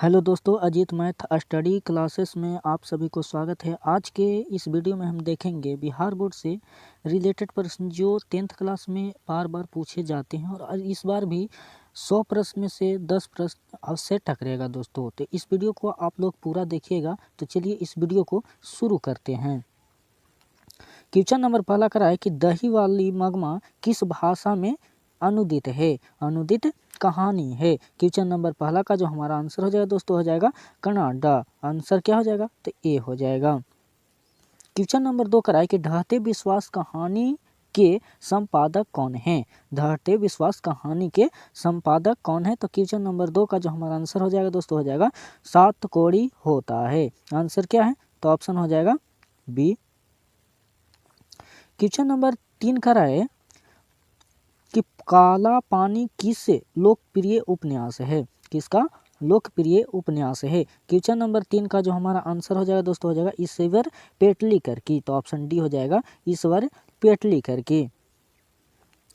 Hello दोस्तों, Ajit math study classes में आप सभी को स्वागत है। आज के इस वीडियो में हम देखेंगे बिहार बोर्ड से रिलेटेड प्रश्न जो 10th क्लास में बार बार पूछे जाते हैं और इस बार भी 100 प्रश्न में से 10 प्रश्न अवश्य टकरेगा दोस्तों। तो इस वीडियो को आप लोग पूरा देखिएगा। तो चलिए इस वीडियो को शुरू करते हैं। क्वेश्चन नंबर पहला करा है कि दही वाली मगमा किस भाषा में अनुदित है। अनुदित कहानी है। क्वेश्चन नंबर पहला का जो हमारा आंसर हो जाएगा दोस्तों हो जाएगा कन्नाडा। आंसर क्या हो जाएगा तो ए हो जाएगा। क्वेश्चन नंबर 2 करा है कि ढहते विश्वास कहानी के संपादक कौन है। ढहते विश्वास कहानी के संपादक कौन है। तो क्वेश्चन नंबर 2 का जो हमारा आंसर हो जाएगा दोस्तों हो जाएगा सात कोड़ी होता है। आंसर क्या है तो ऑप्शन हो जाएगा बी। क्वेश्चन नंबर 3 करा है कि काला पानी किस लोकप्रिय उपन्यास है। किसका लोकप्रिय उपन्यास है। क्वेश्चन नंबर 3 का जो हमारा आंसर हो जाएगा दोस्तों हो जाएगा ईश्वर पेटलीकर की। तो ऑप्शन डी हो जाएगा ईश्वर पेटलीकर की।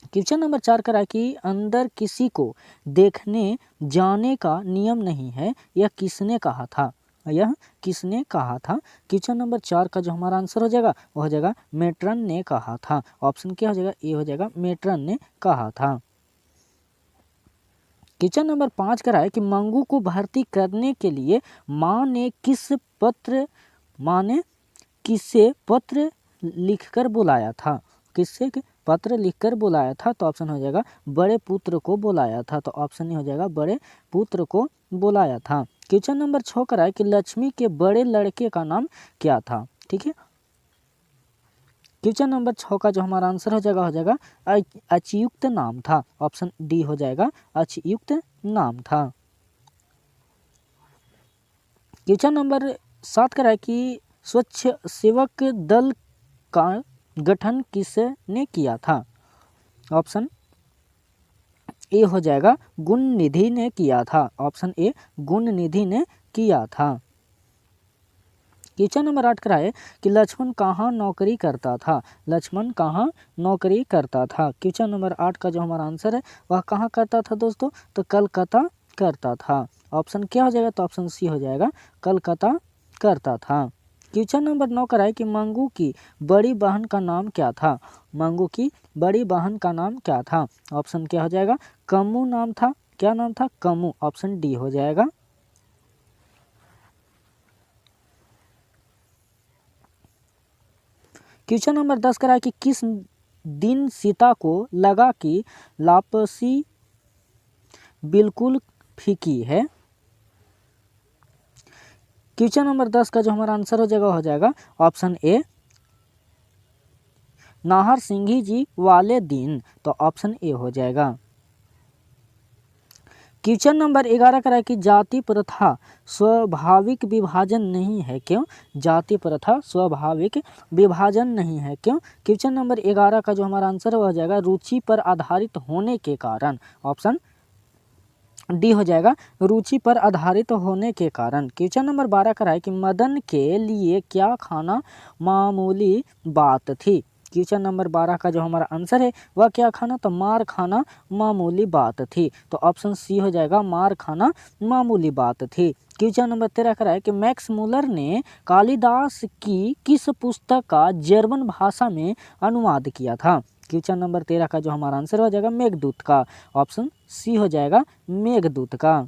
क्वेश्चन नंबर 4 करा कि अंदर किसी को देखने जाने का नियम नहीं है, यह किसने कहा था। यह किसने कहा था। क्वेश्चन नंबर 4 का जो हमारा आंसर हो जाएगा वो हो जाएगा मेट्रन ने कहा था। ऑप्शन क्या हो जाएगा ए हो जाएगा मेट्रन ने कहा था। क्वेश्चन नंबर 5 करा है कि मंगू को भर्ती करने के लिए माँ ने किससे पत्र लिखकर बुलाया था। किससे पत्र लिखकर बुलाया था। तो ऑप्शन हो जाएगा बड़े पुत्र को बुलाया था। तो ऑप्शन हो जाएगा बड़े पुत्र को बुलाया था। क्वेश्चन नंबर 6 करा है कि लक्ष्मी के बड़े लड़के का नाम क्या था। ठीक है। क्वेश्चन नंबर 6 का जो हमारा आंसर हो जाएगा अचयुक्त नाम था। ऑप्शन डी हो जाएगा अचयुक्त नाम था। क्वेश्चन नंबर 7 करा है कि स्वच्छ सेवक दल का गठन किसने किया था। ऑप्शन ए हो जाएगा गुण निधि ने किया था। ऑप्शन ए गुण निधि ने किया था। क्वेश्चन नंबर 8 करा है कि लक्ष्मण कहाँ नौकरी करता था। लक्ष्मण कहाँ नौकरी करता था। क्वेश्चन नंबर 8 का जो हमारा आंसर है वह कहाँ करता था दोस्तों तो कलकत्ता करता था। ऑप्शन क्या हो जाएगा तो ऑप्शन सी हो जाएगा कलकत्ता करता था। क्वेश्चन नंबर 9 करा है कि मंगू की बड़ी बहन का नाम क्या था। मंगू की बड़ी बहन का नाम क्या था। ऑप्शन क्या हो जाएगा कम्मू नाम था। क्या नाम था कम्मू। ऑप्शन डी हो जाएगा। क्वेश्चन नंबर 10 करा है कि किस दिन सीता को लगा कि लापसी बिल्कुल फीकी है। क्वेश्चन नंबर 10 का जो हमारा आंसर हो जाएगा ऑप्शन ए नाहर सिंह जी वाले दिन। तो ऑप्शन ए हो जाएगा। क्वेश्चन नंबर 11 करा है कि जाति प्रथा स्वाभाविक विभाजन नहीं है क्यों। जाति प्रथा स्वाभाविक विभाजन नहीं है क्यों। क्वेश्चन नंबर 11 का जो हमारा आंसर हो जाएगा रुचि पर आधारित होने के कारण। ऑप्शन डी हो जाएगा रुचि पर आधारित होने के कारण। क्वेश्चन नंबर 12 करा है कि मदन के लिए क्या खाना मामूली बात थी। क्वेश्चन नंबर 12 का जो हमारा आंसर है वह क्या खाना तो मार खाना मामूली बात थी। तो ऑप्शन सी हो जाएगा मार खाना मामूली बात थी। क्वेश्चन नंबर 13 करा है कि मैक्स मुलर ने कालिदास की किस पुस्तक का जर्मन भाषा में अनुवाद किया था। क्वेश्चन नंबर 13 का जो हमारा आंसर हो जाएगा मेघदूत का। ऑप्शन सी हो जाएगा मेघदूत का।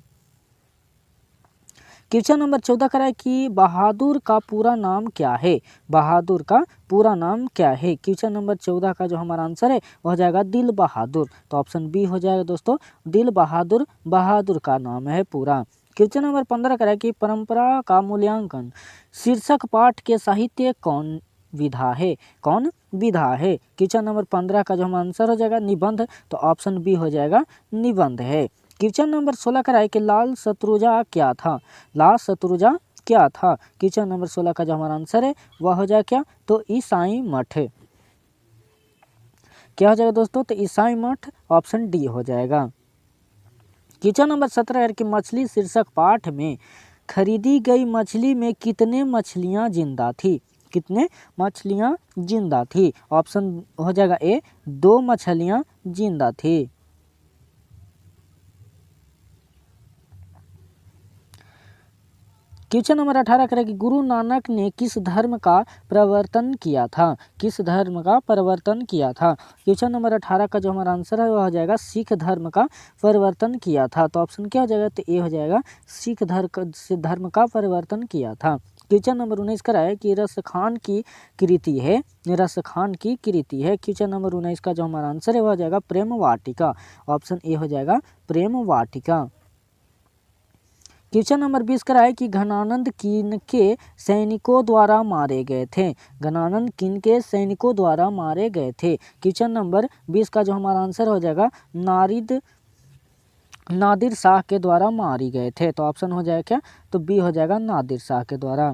क्वेश्चन नंबर 14 करा है कि बहादुर का पूरा नाम क्या है। बहादुर का पूरा नाम क्या है। क्वेश्चन नंबर 14 का जो हमारा आंसर है वह हो जाएगा दिल बहादुर। तो ऑप्शन बी हो जाएगा दोस्तों दिल बहादुर बहादुर का नाम है पूरा। क्वेश्चन नंबर 15 करा है कि परंपरा का मूल्यांकन शीर्षक पाठ के साहित्य कौन विधा है। कौन विधा है। क्वेश्चन नंबर 15 का जो हमारा आंसर हो जाएगा निबंध। तो ऑप्शन बी हो जाएगा निबंध है। क्वेश्चन नंबर 16 का है कि लाल शत्रुंजय क्या था। लाल शत्रुंजय क्या था। क्वेश्चन नंबर 16 का जो हमारा आंसर है वह हो जाएगा क्या तो ईसाई मठ। क्या हो जाएगा दोस्तों तो ईसाई मठ। ऑप्शन डी हो जाएगा। क्वेश्चन नंबर 17 है कि मछली शीर्षक पाठ में खरीदी गई मछली में कितने मछलियां जिंदा थी। कितने मछलियां जिंदा थी। ऑप्शन हो जाएगा ए 2 मछलियां जिंदा थी। क्वेश्चन नंबर 18 करें कि गुरु नानक ने किस धर्म का प्रवर्तन किया था? किस धर्म का प्रवर्तन किया था? क्वेश्चन नंबर 18 का जो हमारा आंसर है वह हो जाएगा सिख धर्म का प्रवर्तन किया था। तो ऑप्शन क्या हो जाएगा? तो ए हो जाएगा, सिख धर्म का परिवर्तन किया था। क्वेश्चन नंबर 19 का है कि रसखान की कृति है, रसखान की कृति है। क्वेश्चन नंबर 19 का जो हमारा आंसर है वह हो जाएगा प्रेम वाटिका। ऑप्शन ए हो जाएगा प्रेम वाटिका। क्वेश्चन नंबर 20 का है कि घनानंद किन के सैनिकों द्वारा मारे गए थे? घनानंद किन के सैनिकों द्वारा मारे गए थे? क्वेश्चन नंबर 20 का जो हमारा आंसर हो जाएगा नादिर शाह के द्वारा मारी गए थे। तो ऑप्शन हो जाएगा क्या? तो बी हो जाएगा नादिर शाह के द्वारा।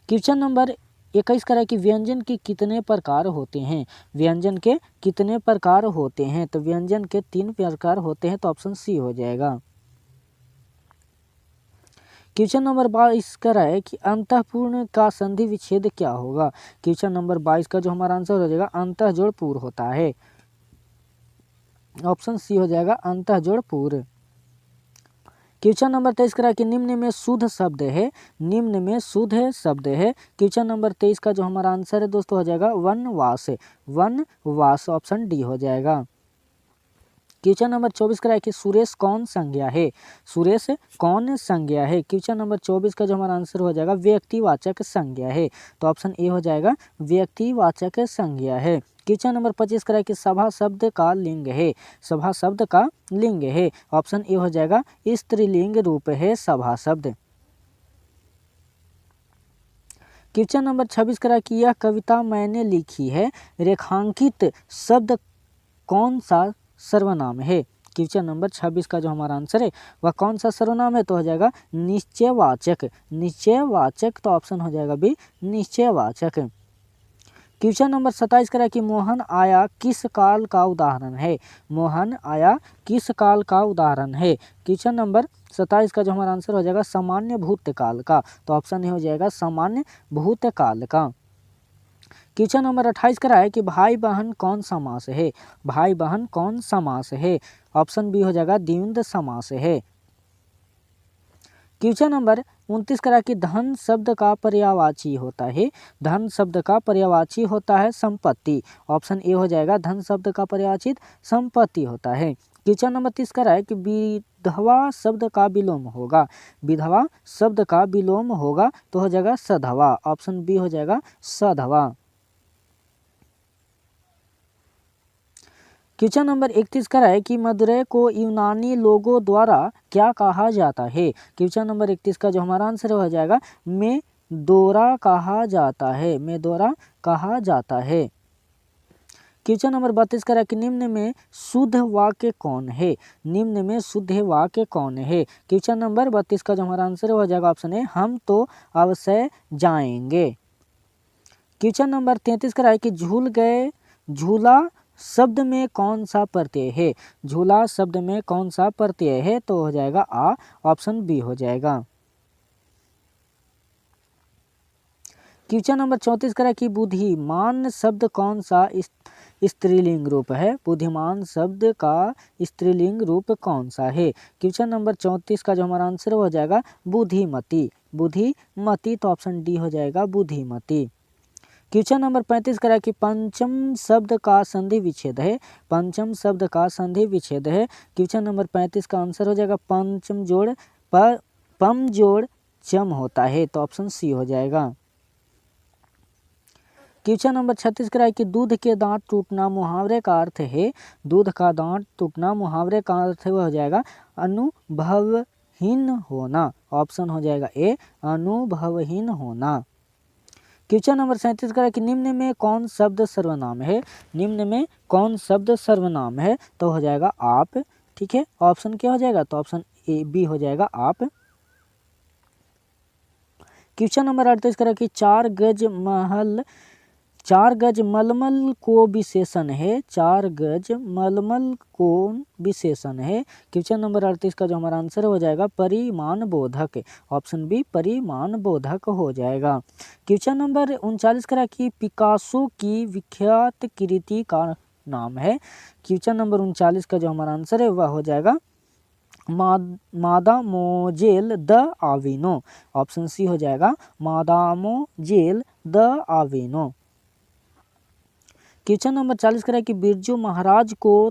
क्वेश्चन नंबर 21 का है कि व्यंजन के कितने प्रकार होते हैं? व्यंजन के कितने प्रकार होते हैं? तो व्यंजन के 3 प्रकार होते हैं। तो ऑप्शन सी हो जाएगा। क्वेश्चन नंबर 22 का है कि अंतःपूर्ण का संधि विच्छेद क्या होगा? क्वेश्चन नंबर 22 का जो हमारा आंसर हो जाएगा अंतः जोड़ पूर्व होता है। ऑप्शन सी हो जाएगा अंतः जोड़ पूर्व। क्वेश्चन नंबर 23 का है कि निम्न में शुद्ध शब्द है, निम्न में शुद्ध शब्द है। क्वेश्चन नंबर 23 का जो हमारा आंसर है दोस्तों हो जाएगा वनवास, वनवास। ऑप्शन डी हो जाएगा। क्वेश्चन नंबर 24 का है कि सुरेश कौन संज्ञा है? सुरेश कौन संज्ञा है? क्वेश्चन नंबर 24 का जो हमारा आंसर हो जाएगा व्यक्तिवाचक संज्ञा है। तो ऑप्शन ए हो जाएगा व्यक्तिवाचक संज्ञा है। क्वेश्चन नंबर 25 का है कि सभा शब्द का लिंग है, सभा शब्द का लिंग है। ऑप्शन ए हो जाएगा स्त्रीलिंग रूप है सभा शब्द। क्वेश्चन नंबर 26 का है कि यह कविता मैंने लिखी है, रेखांकित शब्द कौन सा सर्वनाम है? क्वेश्चन नंबर 26 का जो हमारा आंसर है वह कौन सा सर्वनाम है? तो हो जाएगा निश्चयवाचक, निश्चयवाचक। तो ऑप्शन हो जाएगा बी निश्चयवाचक। क्वेश्चन नंबर 27 का है कि मोहन आया किस काल का उदाहरण है? मोहन आया किस काल का उदाहरण है? क्वेश्चन नंबर 27 का जो हमारा आंसर हो जाएगा सामान्य भूतकाल का। तो ऑप्शन ए हो जाएगा सामान्य भूतकाल का। क्वेश्चन नंबर 28 का है कि भाई बहन कौन समास है? भाई बहन कौन समास है? ऑप्शन बी हो जाएगा द्वंद्व समास है। क्वेश्चन नंबर 29 का है कि धन शब्द का पर्यायवाची होता है, धन शब्द का पर्यायवाची होता है संपत्ति। ऑप्शन ए हो जाएगा धन शब्द का पर्यायवाची संपत्ति होता है। क्वेश्चन नंबर 30 का है कि विधवा शब्द का विलोम होगा, विधवा शब्द का विलोम होगा तो हो जाएगा सधवा। ऑप्शन बी हो जाएगा सधवा। क्वेश्चन नंबर 31 का है कि मदुरै को यूनानी लोगों द्वारा क्या कहा जाता है? क्वेश्चन नंबर 31 का जो हमारा आंसर हो जाएगा मेदोरा कहा जाता है, मेदोरा कहा जाता है। क्वेश्चन नंबर 32 का है कि निम्न में शुद्ध वाक्य कौन है? निम्न में शुद्ध वाक्य कौन है? क्वेश्चन नंबर 32 का जो हमारा आंसर हो जाएगा ऑप्शन ए हम तो अवश्य जाएंगे। क्वेश्चन नंबर 33 का है कि झूल गए, झूला शब्द में कौन सा प्रत्यय है? झूला शब्द में कौन सा प्रत्यय है? तो हो जाएगा आ। ऑप्शन बी हो जाएगा। क्वेश्चन नंबर 34 का है कि बुद्धिमान शब्द कौन सा स्त्रीलिंग रूप है? बुद्धिमान शब्द का स्त्रीलिंग रूप कौन सा है? क्वेश्चन नंबर 34 का जो हमारा आंसर हो जाएगा बुद्धिमती, बुद्धिमती। तो ऑप्शन डी हो जाएगा बुद्धिमती। क्वेश्चन नंबर 35 का है कि पंचम शब्द का संधि विच्छेद है, पंचम शब्द का संधि विच्छेद है। क्वेश्चन नंबर 35 का आंसर हो जाएगा पंचम जोड़ पम जोड़ चम होता है। तो ऑप्शन सी हो जाएगा। क्वेश्चन नंबर 36 का है कि दूध के दांत टूटना मुहावरे का अर्थ है, दूध का दांत टूटना मुहावरे का अर्थ हो जाएगा अनुभवहीन होना। ऑप्शन हो जाएगा ए अनुभवहीन होना। क्वेश्चन नंबर 37 का है कि निम्न में कौन शब्द सर्वनाम है? निम्न में कौन शब्द सर्वनाम है? तो हो जाएगा आप। ठीक है, ऑप्शन क्या हो जाएगा? तो ऑप्शन ए बी हो जाएगा आप। क्वेश्चन नंबर 38 का है कि चार गज मलमल को विशेषण है, चार गज मलमल को विशेषण है। क्वेश्चन नंबर 38 का जो हमारा आंसर हो जाएगा परिमाण बोधक। ऑप्शन बी परिमाण बोधक हो जाएगा। क्वेश्चन नंबर 39 का कि पिकासो की विख्यात कृति का नाम है। क्वेश्चन नंबर 39 का जो हमारा आंसर है वह हो जाएगा मादामोजेल द आविनो। ऑप्शन सी हो जाएगा मादामोजेल द आविनो। क्वेश्चन नंबर 40 करें कि बिरजू महाराज को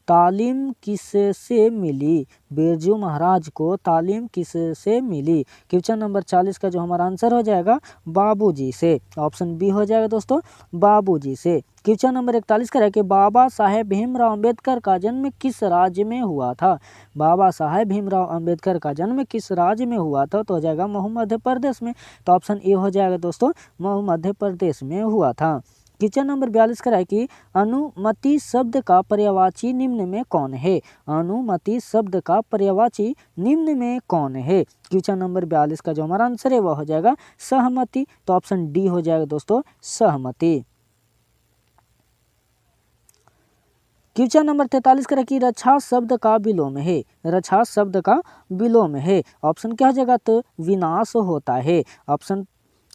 तालीम किससे मिली। बिरजू महाराज को तालीम किससे मिली। क्वेश्चन नंबर 40 का जो हमारा आंसर हो जाएगा बाबूजी से। ऑप्शन बी हो जाएगा दोस्तों बाबूजी से। क्वेश्चन नंबर 41 का है कि बाबा साहेब भीमराव अंबेडकर का जन्म किस राज्य में हुआ था। बाबा साहेब भीमराव अंबेडकर का जन्म किस राज्य में हुआ था, तो हो जाएगा महू मध्य प्रदेश में। तो ऑप्शन ए हो जाएगा दोस्तों महू मध्य प्रदेश में हुआ था। क्वेश्चन नंबर 42 का है कि अनुमति शब्द का पर्यायवाची निम्न में कौन है। अनुमति शब्द का पर्यायवाची निम्न में कौन है। क्वेश्चन नंबर 42 का जो हमारा आंसर है वह हो जाएगा सहमति। तो ऑप्शन डी हो जाएगा दोस्तों सहमति। क्वेश्चन नंबर 43 का कि रक्षा शब्द का विलोम है। रक्षा शब्द का विलोम है। ऑप्शन क्या हो जाएगा, तो विनाश होता है। ऑप्शन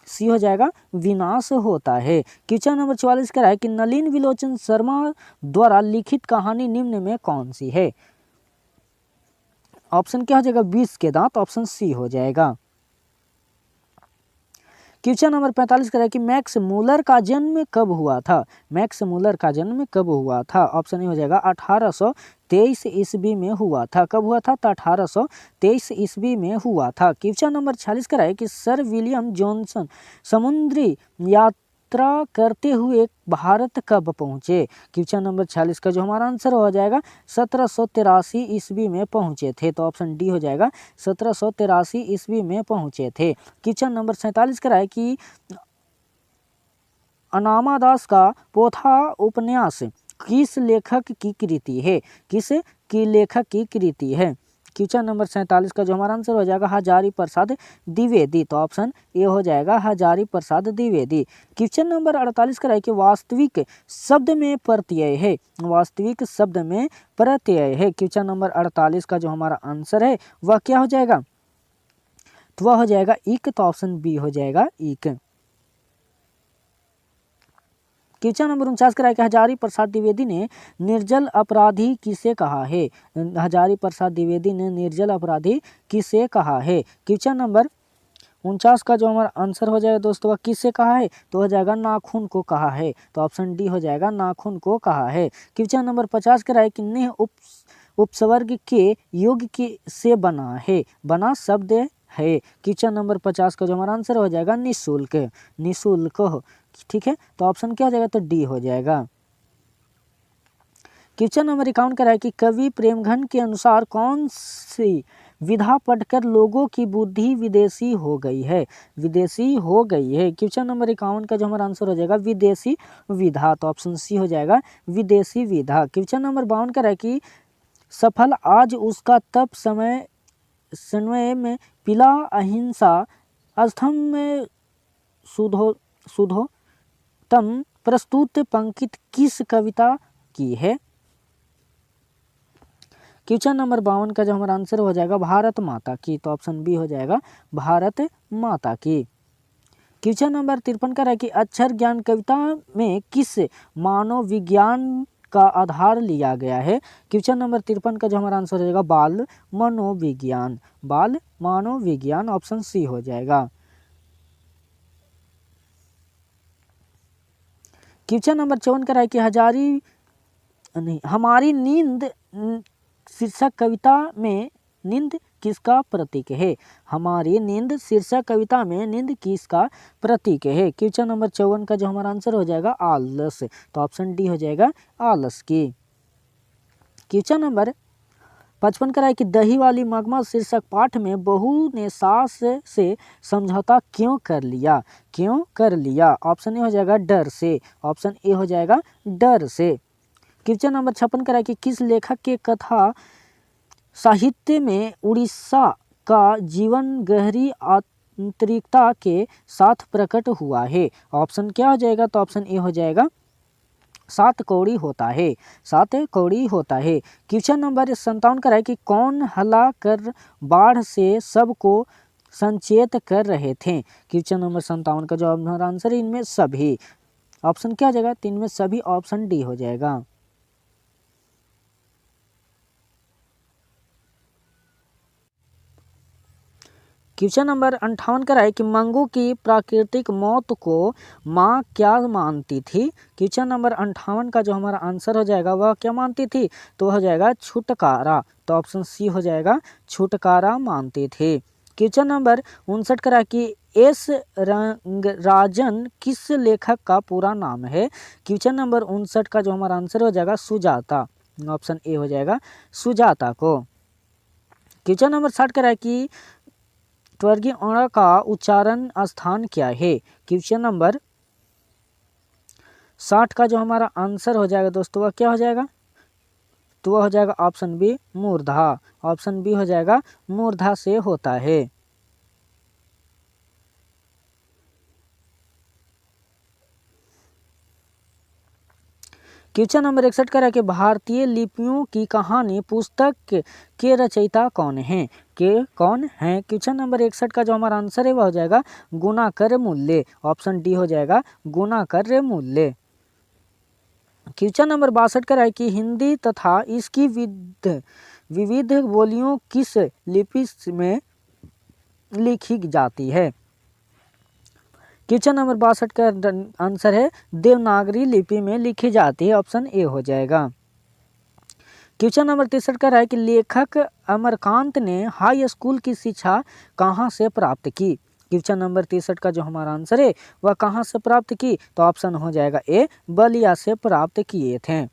सी हो जाएगा विनाश होता है। क्वेश्चन नंबर 44 का है कि नलिन विलोचन शर्मा द्वारा लिखित कहानी निम्न में कौन सी है। ऑप्शन क्या हो जाएगा 20 के दांत। ऑप्शन सी हो जाएगा। क्वेश्चन नंबर 45 का है कि मैक्स मूलर का जन्म कब हुआ था। मैक्स मूलर का जन्म कब हुआ था। ऑप्शन ए हो जाएगा 1823 ईस्वी में हुआ था। कब हुआ था, तो 1823 ईस्वी में हुआ था। क्वेश्चन नंबर 46 का है कि सर विलियम जॉनसन समुद्री यात्रा करते हुए भारत कब पहुंचे। क्वेश्चन नंबर 46 का जो हमारा आंसर हो जाएगा 1783 ईस्वी में पहुंचे थे। तो ऑप्शन डी हो जाएगा 1783 ईस्वी में पहुंचे थे। क्वेश्चन नंबर 47 का है कि अनामादास का पोथा उपन्यास किस लेखक की कृति है। किस की लेखक की कृति है। क्वेश्चन नंबर 47 का जो हमारा आंसर हो जाएगा हजारी प्रसाद द्विवेदी। तो ऑप्शन ए हो जाएगा हजारी प्रसाद द्विवेदी। क्वेश्चन नंबर 48 का है कि वास्तविक शब्द में प्रत्यय है। वास्तविक शब्द में प्रत्यय है। क्वेश्चन नंबर 48 का जो हमारा आंसर है वह क्या हो जाएगा, तो वह हो जाएगा इक। तो ऑप्शन बी हो जाएगा इक। क्वेश्चन नंबर 49 का है कि हजारी प्रसाद द्विवेदी ने निर्जल अपराधी किसे कहा है। हजारी प्रसाद द्विवेदी ने निर्जल अपराधी किसे कहा है। क्वेश्चन नंबर 49 का जो हमारा आंसर हो जाएगा दोस्तों वह किससे कहा है, तो हो जाएगा नाखून को कहा है। तो ऑप्शन डी हो जाएगा नाखून को कहा है। क्वेश्चन नंबर 50 का है कि नेह उपसर्ग के योग के से बना है। बना शब्द है। क्वेश्चन नंबर 50 का जो हमारा आंसर हो जाएगा निःशुल्क। निःशुल्क, ठीक है। तो ऑप्शन क्या हो जाएगा, तो डी हो जाएगा। क्वेश्चन नंबर 51 का है कि कवि प्रेमघन के अनुसार कौन सी विधा पढ़कर लोगों की बुद्धि विदेशी हो गई है। विदेशी हो गई है। क्वेश्चन नंबर 51 का जो हमारा आंसर हो जाएगा विदेशी विधा। तो ऑप्शन सी हो जाएगा विदेशी विधा। क्वेश्चन नंबर 52 का है कि सफल आज उसका तप समय में पिला अहिंसा स्तंभ में सुधोतम प्रस्तुत पंक्ति किस कविता की है। क्वेश्चन नंबर 52 का जो हमारा आंसर हो जाएगा भारत माता की। तो ऑप्शन बी हो जाएगा भारत माता की। क्वेश्चन नंबर 53 का है कि अक्षर ज्ञान कविता में किस मानव विज्ञान का आधार लिया गया है। क्वेश्चन नंबर 53 का जो हमारा आंसर हो जाएगा बाल मनोविज्ञान। बाल मनोविज्ञान। ऑप्शन सी हो जाएगा। क्वेश्चन नंबर 54 का है कि हमारी नींद शीर्षक कविता में नींद किसका प्रतीक है। हमारी नींद शीर्षक कविता में नींद किसका प्रतीक है। क्वेश्चन नंबर 54 का जो हमारा आंसर हो जाएगा आलस। तो ऑप्शन डी हो जाएगा आलस की। क्वेश्चन नंबर 55 का है कि दही वाली मगमा शीर्षक पाठ में बहू ने सास से समझौता क्यों कर लिया। क्यों कर लिया। ऑप्शन ए हो जाएगा डर से। ऑप्शन ए हो जाएगा डर से। क्वेश्चन नंबर 56 का है कि किस लेखक के कथा साहित्य में उड़ीसा का जीवन गहरी आंतरिकता के साथ प्रकट हुआ है। ऑप्शन क्या हो जाएगा, तो ऑप्शन ए हो जाएगा सात कौड़ी होता है। सात कौड़ी होता है। क्वेश्चन नंबर 57 का है कि कौन हल्ला कर बाढ़ से सबको संचेत कर रहे थे। क्वेश्चन नंबर 57 का जो हमारा आंसर है इनमें सभी। ऑप्शन क्या हो जाएगा, तो इनमें सभी। ऑप्शन डी हो जाएगा। क्वेश्चन नंबर 58 का है कि मंगू की प्राकृतिक मौत को माँ क्या मानती थी। क्वेश्चन नंबर 58 का जो हमारा आंसर हो जाएगा वह क्या मानती थी, तो हो जाएगा छुटकारा। तो ऑप्शन सी हो जाएगा, छुटकारा मानती थी। क्वेश्चन नंबर 59 का है कि एस रंगराजन किस लेखक का पूरा नाम है। क्वेश्चन नंबर 59 का जो हमारा आंसर हो जाएगा सुजाता। ऑप्शन ए हो जाएगा सुजाता को। क्वेश्चन नंबर 60 का है कि स्वर्गीय अण का उच्चारण स्थान क्या है। क्वेश्चन नंबर 60 का जो हमारा आंसर हो जाएगा दोस्तों वह क्या हो जाएगा, तो वह हो जाएगा ऑप्शन बी मूर्धा। ऑप्शन बी हो जाएगा मूर्धा से होता है। क्वेश्चन नंबर 61 का है कि भारतीय लिपियों की कहानी पुस्तक के रचयिता कौन है, के कौन है। क्वेश्चन नंबर 61 का जो हमारा आंसर है वह हो जाएगा गुणाकर मूल्य। ऑप्शन डी हो जाएगा गुणाकर मूल्य। क्वेश्चन नंबर 62 का है कि हिंदी तथा इसकी विविध बोलियों किस लिपि में लिखी जाती है। क्वेश्चन नंबर 62 का आंसर है देवनागरी लिपि में लिखी जाती है। ऑप्शन ए हो जाएगा। क्वेश्चन नंबर 63 का है कि लेखक अमरकांत ने हाई स्कूल की शिक्षा कहाँ से प्राप्त की। क्वेश्चन नंबर 63 का जो हमारा आंसर है वह कहाँ से प्राप्त की, तो ऑप्शन हो जाएगा ए बलिया से प्राप्त किए थे।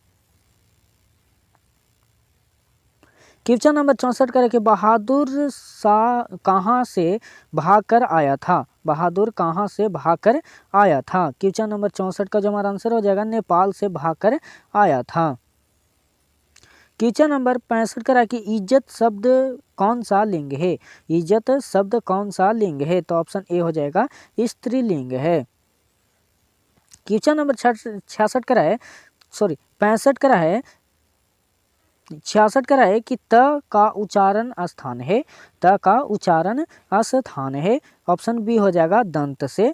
क्वेश्चन नंबर 64 का है कि बहादुर शाह कहाँ से भागकर आया था। बहादुर कहाँ से भागकर आया था। क्वेश्चन नंबर 64 का जो हमारा आंसर हो जाएगा नेपाल से भागकर आया था। क्वेश्चन नंबर 65 का है कि इज्जत शब्द कौन सा लिंग है। इज्जत शब्द कौन सा लिंग है, तो ऑप्शन ए हो जाएगा स्त्रीलिंग है। क्वेश्चन नंबर 66 का है, सॉरी 65 का है, 66 का है कि त का उच्चारण स्थान है। त का उच्चारण स्थान है। ऑप्शन बी हो जाएगा दंत से।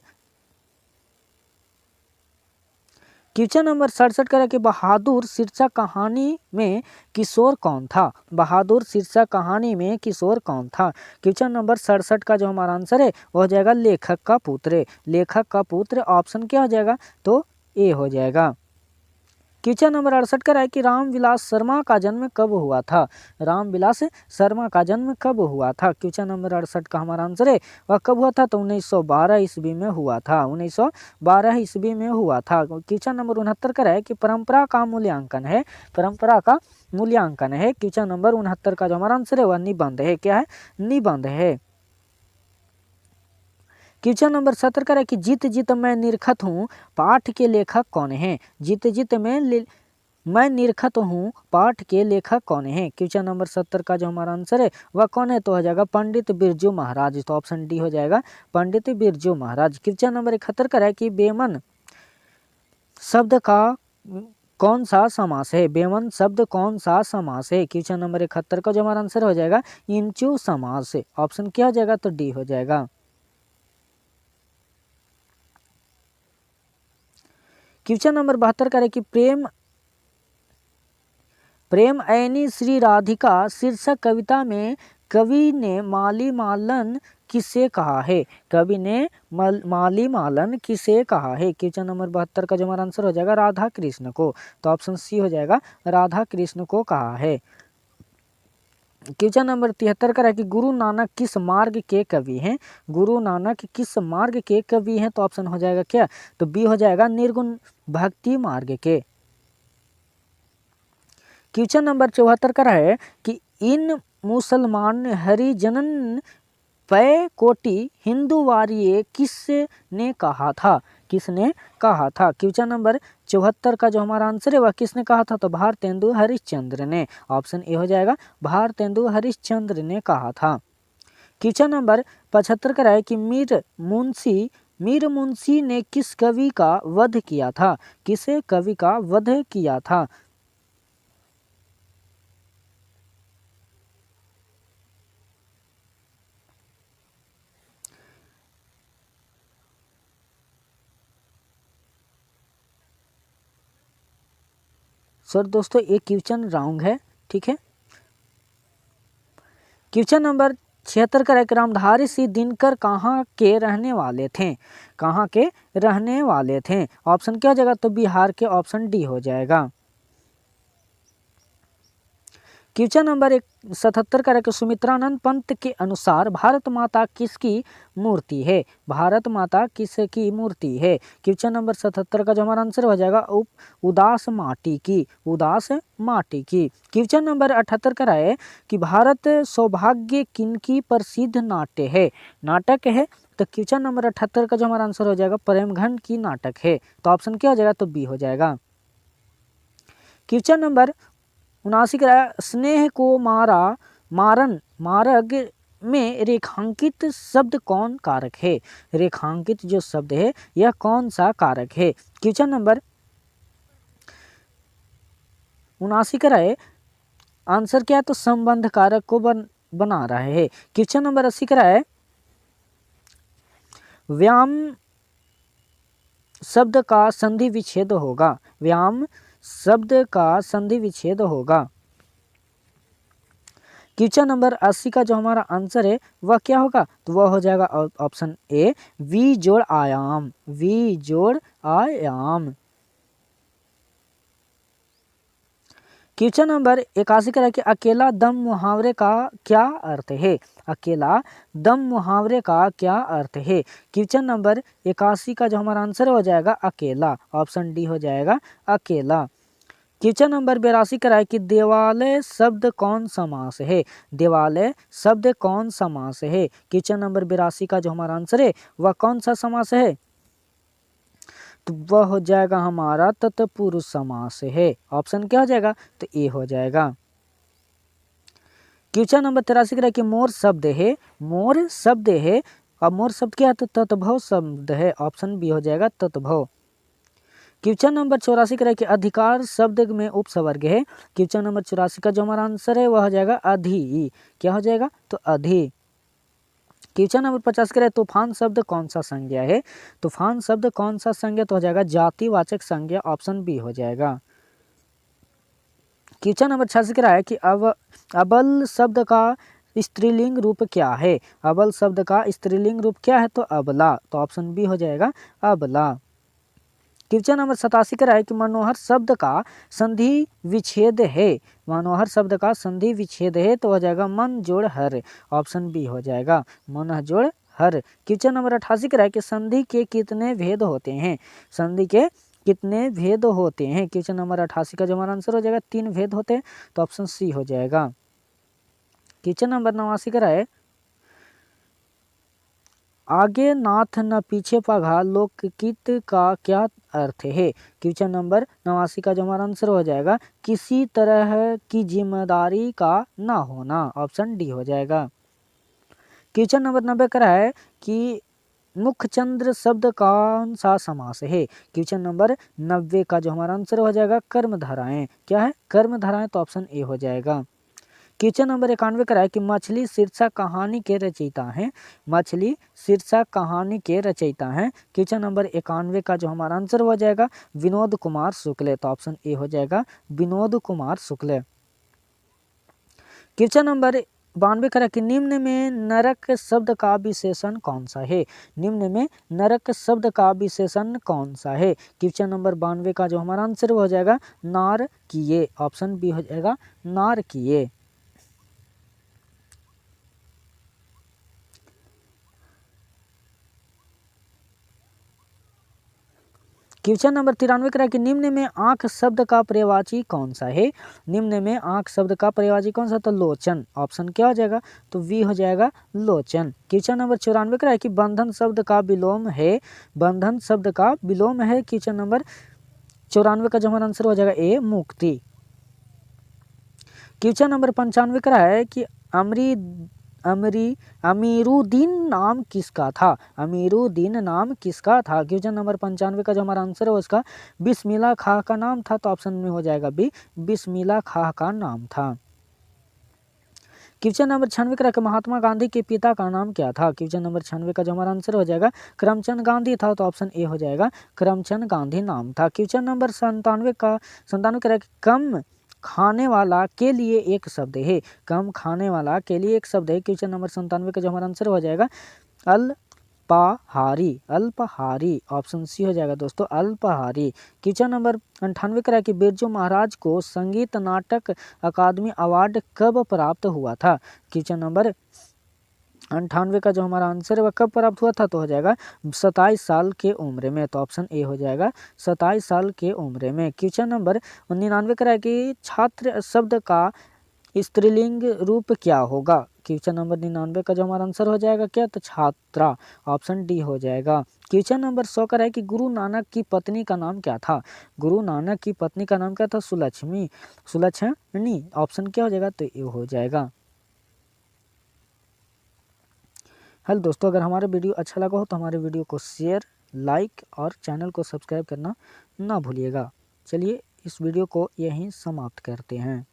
क्वेश्चन नंबर 67 का है कि बहादुर शीर्षक कहानी में किशोर कौन था। बहादुर शीर्षक कहानी में किशोर कौन था। क्वेश्चन नंबर 67 का जो हमारा आंसर है वह हो जाएगा लेखक का पुत्र। लेखक का पुत्र। ऑप्शन क्या हो जाएगा, तो ए हो जाएगा। क्वेश्चन नंबर 68 का है कि रामविलास शर्मा का जन्म कब हुआ था। रामविलास शर्मा का जन्म कब हुआ था। क्वेश्चन नंबर 68 का हमारा आंसर है वह कब हुआ था, तो 1912 ईस्वी में हुआ था। 1912 ईस्वी में हुआ था। क्वेश्चन नंबर 69 का है कि परंपरा का मूल्यांकन है। परंपरा का मूल्यांकन है। क्वेश्चन नंबर 69 का जो हमारा आंसर है वह निबंध है। क्या है, निबंध है। क्वेश्चन नंबर 70 का है कि जीत जीत मैं निरखत हूँ पाठ के लेखक कौन है। जीत जीत मैं निरखत हूँ पाठ के लेखक कौन है। क्वेश्चन नंबर 70 का जो हमारा आंसर है वह कौन है, तो हो जाएगा पंडित बिरजू महाराज। तो ऑप्शन डी हो जाएगा पंडित बिरजू महाराज। क्वेश्चन नंबर 71 का है कि बेमन शब्द का कौन सा समास है। बेमन शब्द कौन सा समास है। क्वेश्चन नंबर 71 का जो हमारा आंसर हो जाएगा इंचु समास। ऑप्शन क्या हो जाएगा, तो डी हो जाएगा। क्वेश्चन नंबर 72 का है कि प्रेम ऐनी श्री राधिका शीर्षक कविता में कवि ने माली मालन किसे कहा है। कवि ने माली मालन किसे कहा है। क्वेश्चन नंबर 72 का जो हमारा आंसर हो जाएगा राधा कृष्ण को। तो ऑप्शन सी हो जाएगा राधा कृष्ण को कहा है। क्वेश्चन नंबर 73 का है कि गुरु नानक किस मार्ग के कवि हैं। गुरु नानक किस मार्ग के कवि हैं, तो ऑप्शन हो जाएगा क्या, तो बी हो जाएगा निर्गुण भक्ति मार्ग के। क्वेश्चन नंबर 74 का है कि इन मुसलमान हरिजनन पै कोटि हिंदू वारिये किसने कहा था। किसने कहा था। क्वेश्चन नंबर 74 का जो हमारा आंसर है वह किसने कहा था, तो भारतेंदु हरिश्चंद्र ने। ऑप्शन ए हो जाएगा भारतेंदु हरिश्चंद्र ने कहा था। क्वेश्चन नंबर 75 का है कि मीर मुंशी ने किस कवि का वध किया था। किसे कवि का वध किया था। सर दोस्तों एक क्वेश्चन रॉन्ग है, ठीक है। क्वेश्चन नंबर 76 का है रामधारी सिंह दिनकर कहाँ के रहने वाले थे? कहाँ के रहने वाले थे? ऑप्शन क्या हो जाएगा? तो बिहार के, ऑप्शन डी हो जाएगा। क्वेश्चन नंबर 77 का है सुमित्रानंद पंत के अनुसार भारत माता किसकी मूर्ति है? भारत माता किसकी मूर्ति है? क्वेश्चन नंबर 77 का जो हमारा आंसर हो जाएगा उदास माटी की, उदास माटी की। क्वेश्चन नंबर 78 का है कि भारत सौभाग्य किनकी प्रसिद्ध नाट्य है? नाटक है। तो क्वेश्चन नंबर 78 का जो हमारा आंसर हो जाएगा प्रेमघंट की नाटक है। तो ऑप्शन क्या हो जाएगा? तो बी हो जाएगा। क्वेश्चन नंबर 79 का स्नेह को मार्ग में रेखांकित शब्द कौन कारक है? रेखांकित जो शब्द है यह कौन सा कारक है? क्वेश्चन नंबर 79 का है आंसर क्या है? तो संबंध कारक को बना रहा है। क्वेश्चन नंबर 80 का है व्याम शब्द का संधि विच्छेद होगा। व्याम शब्द का संधि विच्छेद होगा। क्वेश्चन नंबर 80 का जो हमारा आंसर है वह क्या होगा? तो वह हो जाएगा ऑप्शन ए वी जोड़ आयाम, वी जोड़ आयाम। क्वेश्चन नंबर 81 का है कि अकेला दम मुहावरे का क्या अर्थ है? अकेला दम मुहावरे का क्या अर्थ है? क्वेश्चन नंबर 81 का जो हमारा आंसर हो जाएगा अकेला, ऑप्शन डी हो जाएगा अकेला। क्वेश्चन नंबर 82 का है कि देवालय शब्द कौन समास है? देवालय शब्द कौन समास है? क्वेश्चन नंबर 82 का जो हमारा आंसर है वह कौन सा समास है? तो वह हो जाएगा हमारा तत्पुरुष समास है। ऑप्शन क्या हो जाएगा? तो ए हो जाएगा। क्वेश्चन नंबर 83 का है कि मोर शब्द है, मोर शब्द है और मोर शब्द क्या है? तो तत्भव शब्द है। ऑप्शन बी हो जाएगा तत्भव। क्वेश्चन नंबर 84 का है कि अधिकार शब्द में उपसर्ग है। क्वेश्चन नंबर 84 का जो हमारा आंसर है वह हो जाएगा अधि। क्या हो जाएगा? तो अधि। क्वेश्चन नंबर 50 का है तूफान शब्द कौन सा संज्ञा है? तूफान शब्द कौन सा संज्ञा? तो हो जाएगा जातिवाचक संज्ञा, ऑप्शन बी हो जाएगा। क्वेश्चन नंबर 86 का है कि अबल शब्द का स्त्रीलिंग रूप क्या है? अबल शब्द का स्त्रीलिंग रूप क्या है? तो अबला, तो ऑप्शन बी हो जाएगा अबला। क्वेश्चन नंबर 87 का है कि मनोहर शब्द का संधि विच्छेद है। मनोहर शब्द का संधि विच्छेद है तो हो जाएगा मन जोड़ हर, ऑप्शन बी हो जाएगा मन जोड़ हर। क्वेश्चन नंबर 88 का है कि संधि के कितने भेद होते हैं? संधि के कितने भेद होते हैं? क्वेश्चन नंबर 88 का जो हमारा आंसर हो जाएगा 3 भेद होते हैं, तो ऑप्शन सी हो जाएगा। क्वेश्चन नंबर 89 का है आगे नाथ न पीछे पघा लोकगीत का क्या अर्थ है? क्वेश्चन नंबर 89 का जो हमारा आंसर हो जाएगा किसी तरह की जिम्मेदारी का ना होना, ऑप्शन डी हो जाएगा। क्वेश्चन नंबर 90 का है कि मुखचंद्र शब्द कौन सा समास है? क्वेश्चन नंबर 90 का जो हमारा आंसर हो जाएगा कर्मधाराएं। क्या है? कर्मधाराएं, तो ऑप्शन ए हो जाएगा। क्वेश्चन नंबर 91 का है कि मछली शीर्षक कहानी के रचयिता हैं। मछली शीर्षक कहानी के रचयिता हैं। क्वेश्चन नंबर 91 का जो हमारा आंसर हो जाएगा विनोद कुमार शुक्ल, तो ऑप्शन ए हो जाएगा विनोद कुमार शुक्ल। क्वेश्चन नंबर 92 का है कि निम्न में नरक शब्द का विशेषण कौन सा है? निम्न में नरक शब्द का विशेषण कौन सा है? क्वेश्चन नंबर 92 का जो हमारा आंसर हो जाएगा नारकीय, ऑप्शन बी हो जाएगा नारकीय। क्वेश्चन नंबर 93 का है कि निम्न में आंख शब्द का पर्यायवाची कौन सा है? निम्न में आंख शब्द का पर्यायवाची कौन सा? तो लोचन, ऑप्शन क्या हो जाएगा? तो वी हो जाएगा लोचन। क्वेश्चन नंबर 94 का है कि बंधन शब्द का विलोम है। बंधन शब्द का विलोम है। क्वेश्चन नंबर 94 का जो हमारा आंसर हो जाएगा ए मुक्ति। क्वेश्चन नंबर 95 का है कि अमीरुद्दीन नाम किसका था? अमीरुद्दीन नाम किसका था? क्वेश्चन नंबर 95 का जो हमारा आंसर है उसका बिस्मिल्लाह खां का नाम था, तो ऑप्शन में हो जाएगा बी बिस्मिल्लाह खां का नाम था। क्वेश्चन नंबर 96 का कि महात्मा गांधी के पिता का नाम क्या था? क्वेश्चन नंबर 96 का जो हमारा आंसर हो जाएगा करमचंद गांधी था, तो ऑप्शन ए हो जाएगा करमचंद गांधी नाम था। क्वेश्चन नंबर 97 का कि कम खाने वाला के लिए एक शब्द है, कम खाने वाला के लिए एक शब्द है। क्वेश्चन नंबर 97 का जो हमारा आंसर हो जाएगा अल्पाहारी, अल्पाहारी, ऑप्शन सी हो जाएगा दोस्तों, अल्पाहारी। क्वेश्चन नंबर 98 का है कि बिरजू महाराज को संगीत नाटक अकादमी अवार्ड कब प्राप्त हुआ था। क्वेश्चन नंबर 98 का जो हमारा आंसर है वह कब प्राप्त हुआ था, तो हो जाएगा 27 साल के उम्र में, तो ऑप्शन ए हो जाएगा 27 साल के उम्र में। क्वेश्चन नंबर 99 का है कि छात्र शब्द का स्त्रीलिंग रूप क्या होगा। क्वेश्चन नंबर 99 का जो हमारा आंसर हो जाएगा क्या, तो छात्रा, ऑप्शन डी हो जाएगा। क्वेश्चन नंबर 100 का है कि गुरु नानक की पत्नी का नाम क्या था। गुरु नानक की पत्नी का नाम क्या था, सुलक्ष्मी, सुलक्षणी, ऑप्शन क्या हो जाएगा, तो ये हो जाएगा। हेलो दोस्तों, अगर हमारा वीडियो अच्छा लगा हो तो हमारे वीडियो को शेयर, लाइक और चैनल को सब्सक्राइब करना ना भूलिएगा। चलिए इस वीडियो को यहीं समाप्त करते हैं।